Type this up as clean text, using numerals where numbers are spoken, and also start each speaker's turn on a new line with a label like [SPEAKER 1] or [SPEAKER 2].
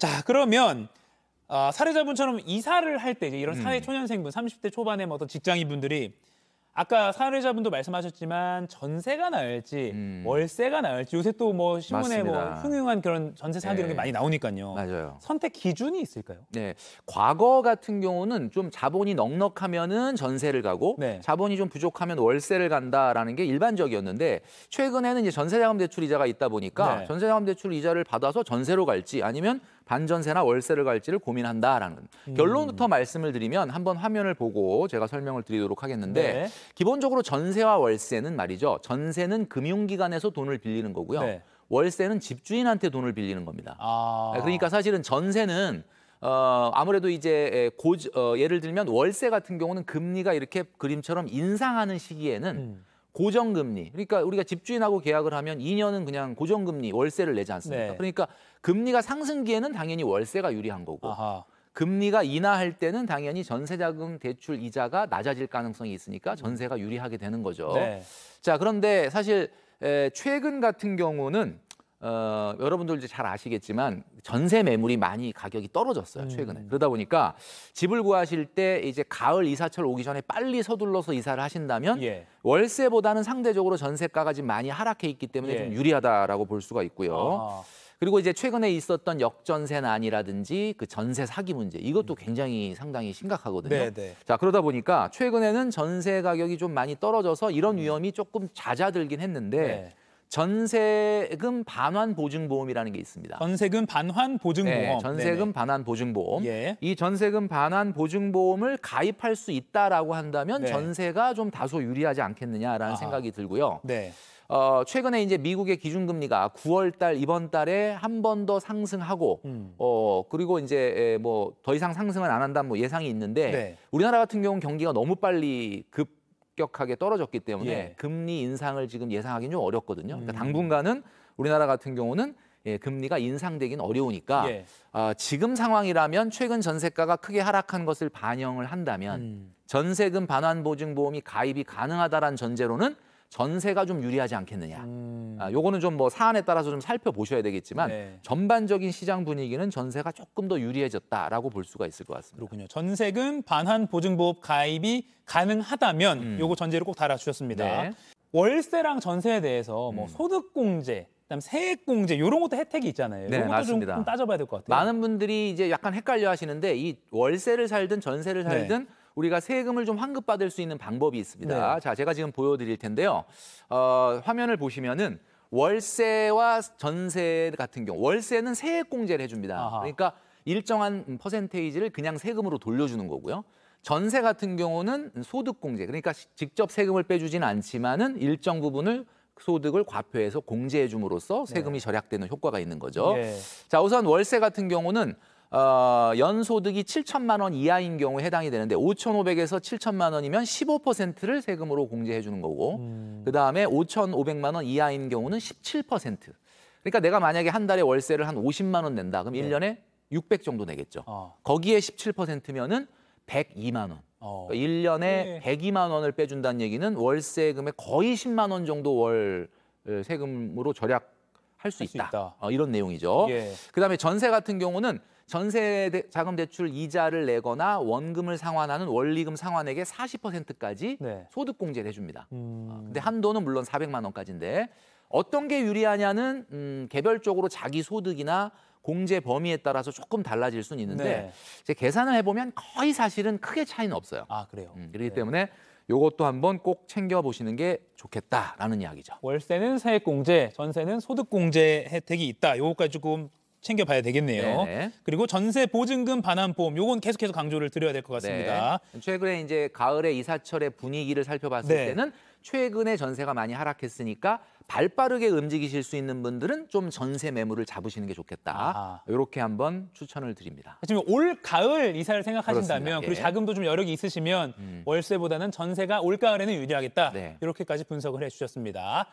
[SPEAKER 1] 자, 그러면 사례자분처럼 이사를 할 때 이런 사회 초년생분, 30대 초반의 뭐 어떤 직장인분들이 아까 사례자분도 말씀하셨지만 전세가 나을지 월세가 나을지 요새 또 뭐 신문에 뭐
[SPEAKER 2] 맞습니다.
[SPEAKER 1] 흉흉한 그런 전세 사기 이런 게
[SPEAKER 2] 네.
[SPEAKER 1] 많이 나오니까요.
[SPEAKER 2] 맞아요.
[SPEAKER 1] 선택 기준이 있을까요?
[SPEAKER 2] 네, 과거 같은 경우는 좀 자본이 넉넉하면은 전세를 가고
[SPEAKER 1] 네.
[SPEAKER 2] 자본이 좀 부족하면 월세를 간다라는 게 일반적이었는데 최근에는 이제 전세자금 대출 이자가 있다 보니까
[SPEAKER 1] 네.
[SPEAKER 2] 전세자금 대출 이자를 받아서 전세로 갈지 아니면 반전세나 월세를 갈지를 고민한다라는 결론부터 말씀을 드리면 한번 화면을 보고 제가 설명을 드리도록 하겠는데
[SPEAKER 1] 네.
[SPEAKER 2] 기본적으로 전세와 월세는 말이죠. 전세는 금융기관에서 돈을 빌리는 거고요.
[SPEAKER 1] 네.
[SPEAKER 2] 월세는 집주인한테 돈을 빌리는 겁니다.
[SPEAKER 1] 아.
[SPEAKER 2] 그러니까 사실은 전세는 아무래도 이제 예를 들면 월세 같은 경우는 금리가 이렇게 그림처럼 인상하는 시기에는 고정금리. 그러니까 우리가 집주인하고 계약을 하면 2년은 그냥 고정금리 월세를 내지 않습니까?
[SPEAKER 1] 네.
[SPEAKER 2] 그러니까 금리가 상승기에는 당연히 월세가 유리한 거고
[SPEAKER 1] 아하.
[SPEAKER 2] 금리가 인하할 때는 당연히 전세자금 대출 이자가 낮아질 가능성이 있으니까 전세가 유리하게 되는 거죠.
[SPEAKER 1] 네.
[SPEAKER 2] 자, 그런데 사실 최근 같은 경우는 여러분들 이제 잘 아시겠지만 전세 매물이 많이 가격이 떨어졌어요, 최근에. 그러다 보니까 집을 구하실 때 이제 가을 이사철 오기 전에 빨리 서둘러서 이사를 하신다면
[SPEAKER 1] 예.
[SPEAKER 2] 월세보다는 상대적으로 전세가가 지금 많이 하락해 있기 때문에
[SPEAKER 1] 예.
[SPEAKER 2] 좀 유리하다라고 볼 수가 있고요.
[SPEAKER 1] 아하.
[SPEAKER 2] 그리고 이제 최근에 있었던 역전세난이라든지 그 전세 사기 문제 이것도 굉장히 상당히 심각하거든요.
[SPEAKER 1] 네네.
[SPEAKER 2] 자, 그러다 보니까 최근에는 전세 가격이 좀 많이 떨어져서 이런 위험이 조금 잦아들긴 했는데
[SPEAKER 1] 네.
[SPEAKER 2] 전세금 반환 보증보험이라는 게 있습니다.
[SPEAKER 1] 전세금 반환 보증보험.
[SPEAKER 2] 네, 전세금
[SPEAKER 1] 네네.
[SPEAKER 2] 반환 보증보험.
[SPEAKER 1] 예.
[SPEAKER 2] 이 전세금 반환 보증보험을 가입할 수 있다라고 한다면
[SPEAKER 1] 네.
[SPEAKER 2] 전세가 좀 다소 유리하지 않겠느냐라는
[SPEAKER 1] 아하.
[SPEAKER 2] 생각이 들고요.
[SPEAKER 1] 네.
[SPEAKER 2] 최근에 이제 미국의 기준금리가 9월 달 이번 달에 한 번 더 상승하고 그리고 이제 뭐 더 이상 상승은 안 한다 뭐 예상이 있는데
[SPEAKER 1] 네.
[SPEAKER 2] 우리나라 같은 경우는 경기가 너무 빨리 급격하게 떨어졌기 때문에
[SPEAKER 1] 예.
[SPEAKER 2] 금리 인상을 지금 예상하기는 좀 어렵거든요. 그러니까 당분간은 우리나라 같은 경우는 금리가 인상되긴 어려우니까
[SPEAKER 1] 예.
[SPEAKER 2] 지금 상황이라면 최근 전세가가 크게 하락한 것을 반영을 한다면 전세금 반환 보증보험이 가입이 가능하다라는 전제로는 전세가 좀 유리하지 않겠느냐. 요거는 좀 뭐 사안에 따라서 좀 살펴보셔야 되겠지만
[SPEAKER 1] 네.
[SPEAKER 2] 전반적인 시장 분위기는 전세가 조금 더 유리해졌다라고 볼 수가 있을 것 같습니다.
[SPEAKER 1] 그렇군요. 전세금 반환 보증보험 가입이 가능하다면 요거 전제를 꼭 달아주셨습니다.
[SPEAKER 2] 네.
[SPEAKER 1] 월세랑 전세에 대해서 뭐 소득공제, 그다음 세액공제 이런 것도 혜택이 있잖아요.
[SPEAKER 2] 네,
[SPEAKER 1] 이런 것도
[SPEAKER 2] 맞습니다.
[SPEAKER 1] 좀 따져봐야 될 것 같아요.
[SPEAKER 2] 많은 분들이 이제 약간 헷갈려 하시는데 이 월세를 살든 전세를 살든 우리가 세금을 좀 환급받을 수 있는 방법이 있습니다.
[SPEAKER 1] 네.
[SPEAKER 2] 자, 제가 지금 보여드릴 텐데요. 화면을 보시면은 월세와 전세 같은 경우 월세는 세액공제를 해줍니다.
[SPEAKER 1] 아하.
[SPEAKER 2] 그러니까 일정한 퍼센테이지를 그냥 세금으로 돌려주는 거고요. 전세 같은 경우는 소득공제, 그러니까 직접 세금을 빼주지는 않지만은 일정 부분을 소득을 과표해서 공제해 줌으로써 세금이 절약되는 효과가 있는 거죠.
[SPEAKER 1] 예.
[SPEAKER 2] 자, 우선 월세 같은 경우는 연소득이 7천만 원 이하인 경우에 해당이 되는데 5,500에서 7천만 원이면 15%를 세금으로 공제해 주는 거고 그다음에 5,500만 원 이하인 경우는 17%. 그러니까 내가 만약에 한 달에 월세를 한 50만 원 낸다. 그럼 1년에 600 정도 내겠죠. 거기에 17%면은 102만 원. 그러니까 1년에 102만 원을 빼준다는 얘기는 월세금의 거의 10만 원 정도 월 세금으로 절약할 수 있다. 이런 내용이죠.
[SPEAKER 1] 예.
[SPEAKER 2] 그다음에 전세 같은 경우는 전세 자금 대출 이자를 내거나 원금을 상환하는 원리금 상환액의 40%까지
[SPEAKER 1] 네.
[SPEAKER 2] 소득 공제를 해줍니다. 근데 한도는 물론 400만 원까지인데 어떤 게 유리하냐는 개별적으로 자기 소득이나 공제 범위에 따라서 조금 달라질 수는 있는데
[SPEAKER 1] 네.
[SPEAKER 2] 이제 계산을 해보면 거의 사실은 크게 차이는 없어요.
[SPEAKER 1] 아, 그래요.
[SPEAKER 2] 그렇기 때문에 이것도 한번 꼭 챙겨보시는 게 좋겠다라는 이야기죠.
[SPEAKER 1] 월세는 세액공제, 전세는 소득공제 혜택이 있다. 요거까지 조금 챙겨봐야 되겠네요.
[SPEAKER 2] 네네.
[SPEAKER 1] 그리고 전세 보증금 반환보험, 요건 계속해서 강조를 드려야 될 것 같습니다.
[SPEAKER 2] 네. 최근에 이제 가을에 이사철의 분위기를 살펴봤을
[SPEAKER 1] 네.
[SPEAKER 2] 때는 최근에 전세가 많이 하락했으니까 발빠르게 움직이실 수 있는 분들은 좀 전세 매물을 잡으시는 게 좋겠다.
[SPEAKER 1] 아하.
[SPEAKER 2] 이렇게 한번 추천을 드립니다.
[SPEAKER 1] 지금 올 가을 이사를 생각하신다면
[SPEAKER 2] 그렇습니다.
[SPEAKER 1] 그리고
[SPEAKER 2] 예.
[SPEAKER 1] 자금도 좀 여력이 있으시면 월세보다는 전세가 올 가을에는 유리하겠다.
[SPEAKER 2] 네.
[SPEAKER 1] 이렇게까지 분석을 해주셨습니다.